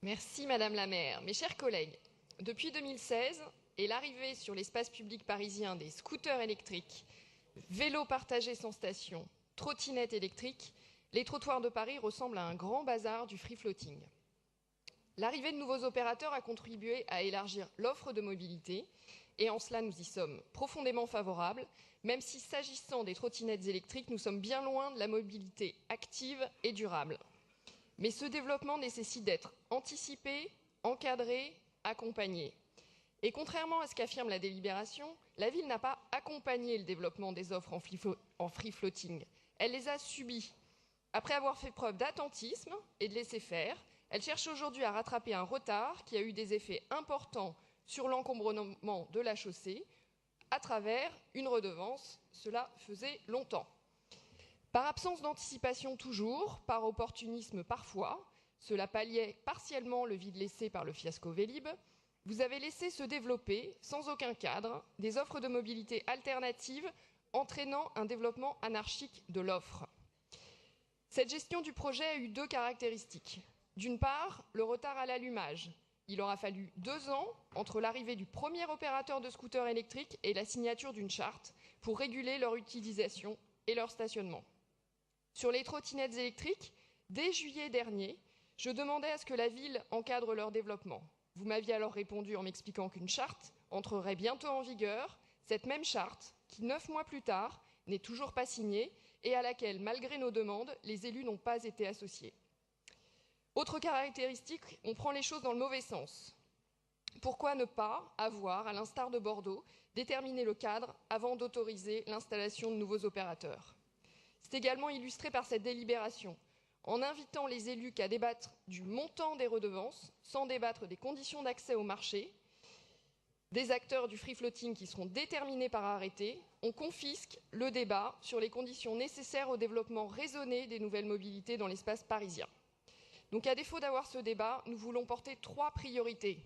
Merci Madame la maire. Mes chers collègues, depuis 2016 et l'arrivée sur l'espace public parisien des scooters électriques, vélos partagés sans station, trottinettes électriques, les trottoirs de Paris ressemblent à un grand bazar du free-floating. L'arrivée de nouveaux opérateurs a contribué à élargir l'offre de mobilité et en cela nous y sommes profondément favorables, même si s'agissant des trottinettes électriques, nous sommes bien loin de la mobilité active et durable. Mais ce développement nécessite d'être anticipé, encadré, accompagné. Et contrairement à ce qu'affirme la délibération, la ville n'a pas accompagné le développement des offres en free-floating. Elle les a subies. Après avoir fait preuve d'attentisme et de laisser-faire, elle cherche aujourd'hui à rattraper un retard qui a eu des effets importants sur l'encombrement de la chaussée à travers une redevance. Cela faisait longtemps. Par absence d'anticipation toujours, par opportunisme parfois, cela palliait partiellement le vide laissé par le fiasco Vélib, vous avez laissé se développer, sans aucun cadre, des offres de mobilité alternatives entraînant un développement anarchique de l'offre. Cette gestion du projet a eu deux caractéristiques. D'une part, le retard à l'allumage. Il aura fallu 2 ans entre l'arrivée du premier opérateur de scooter électrique et la signature d'une charte pour réguler leur utilisation et leur stationnement. Sur les trottinettes électriques, dès juillet dernier, je demandais à ce que la ville encadre leur développement. Vous m'aviez alors répondu en m'expliquant qu'une charte entrerait bientôt en vigueur, cette même charte qui, 9 mois plus tard, n'est toujours pas signée et à laquelle, malgré nos demandes, les élus n'ont pas été associés. Autre caractéristique, on prend les choses dans le mauvais sens. Pourquoi ne pas avoir, à l'instar de Bordeaux, déterminé le cadre avant d'autoriser l'installation de nouveaux opérateurs? C'est également illustré par cette délibération, en invitant les élus qu'à débattre du montant des redevances, sans débattre des conditions d'accès au marché, des acteurs du free-floating qui seront déterminés par arrêté, on confisque le débat sur les conditions nécessaires au développement raisonné des nouvelles mobilités dans l'espace parisien. Donc à défaut d'avoir ce débat, nous voulons porter 3 priorités.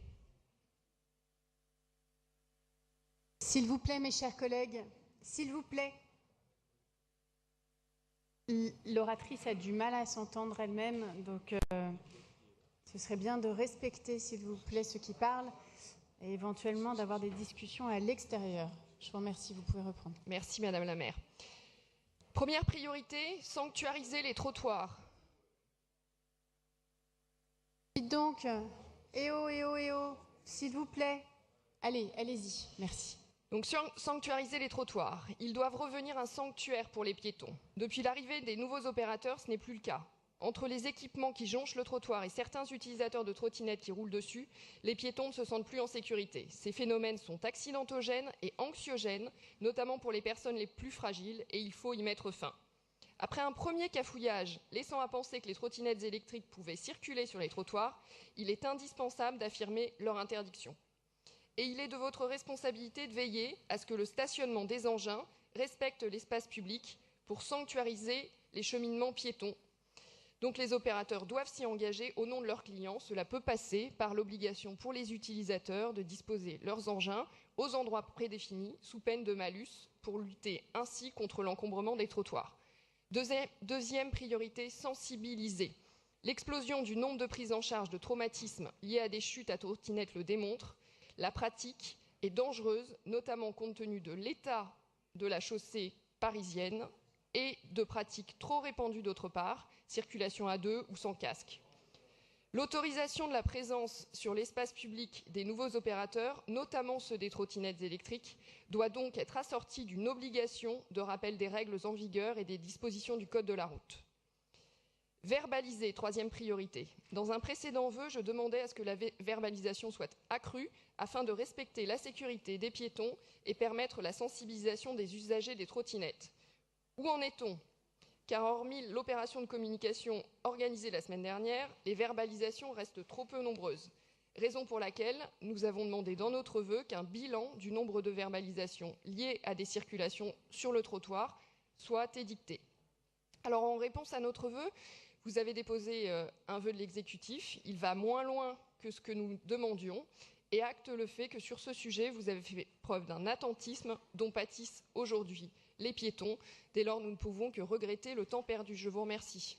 S'il vous plaît, mes chers collègues, s'il vous plaît. L'oratrice a du mal à s'entendre elle-même, donc ce serait bien de respecter, s'il vous plaît, ceux qui parlent et éventuellement d'avoir des discussions à l'extérieur. Je vous remercie, vous pouvez reprendre. Merci, Madame la maire. Première priorité, sanctuariser les trottoirs. Dites donc, eh oh, s'il vous plaît. Allez-y, merci. Donc sanctuariser les trottoirs. Ils doivent revenir un sanctuaire pour les piétons. Depuis l'arrivée des nouveaux opérateurs, ce n'est plus le cas. Entre les équipements qui jonchent le trottoir et certains utilisateurs de trottinettes qui roulent dessus, les piétons ne se sentent plus en sécurité. Ces phénomènes sont accidentogènes et anxiogènes, notamment pour les personnes les plus fragiles, et il faut y mettre fin. Après un premier cafouillage laissant à penser que les trottinettes électriques pouvaient circuler sur les trottoirs, il est indispensable d'affirmer leur interdiction. Et il est de votre responsabilité de veiller à ce que le stationnement des engins respecte l'espace public pour sanctuariser les cheminements piétons. Donc les opérateurs doivent s'y engager au nom de leurs clients. Cela peut passer par l'obligation pour les utilisateurs de disposer leurs engins aux endroits prédéfinis sous peine de malus pour lutter ainsi contre l'encombrement des trottoirs. Deuxième priorité, sensibiliser. L'explosion du nombre de prises en charge de traumatismes liés à des chutes à trottinette le démontre. La pratique est dangereuse, notamment compte tenu de l'état de la chaussée parisienne et de pratiques trop répandues d'autre part, circulation à 2 ou sans casque. L'autorisation de la présence sur l'espace public des nouveaux opérateurs, notamment ceux des trottinettes électriques, doit donc être assortie d'une obligation de rappel des règles en vigueur et des dispositions du Code de la route. Verbaliser, troisième priorité. Dans un précédent vœu, je demandais à ce que la verbalisation soit accrue afin de respecter la sécurité des piétons et permettre la sensibilisation des usagers des trottinettes. Où en est-on? Car hormis l'opération de communication organisée la semaine dernière, les verbalisations restent trop peu nombreuses. Raison pour laquelle nous avons demandé dans notre vœu qu'un bilan du nombre de verbalisations liées à des circulations sur le trottoir soit édicté. Alors en réponse à notre vœu, vous avez déposé un vœu de l'exécutif. Il va moins loin que ce que nous demandions et acte le fait que sur ce sujet, vous avez fait preuve d'un attentisme dont pâtissent aujourd'hui les piétons. Dès lors, nous ne pouvons que regretter le temps perdu. Je vous remercie.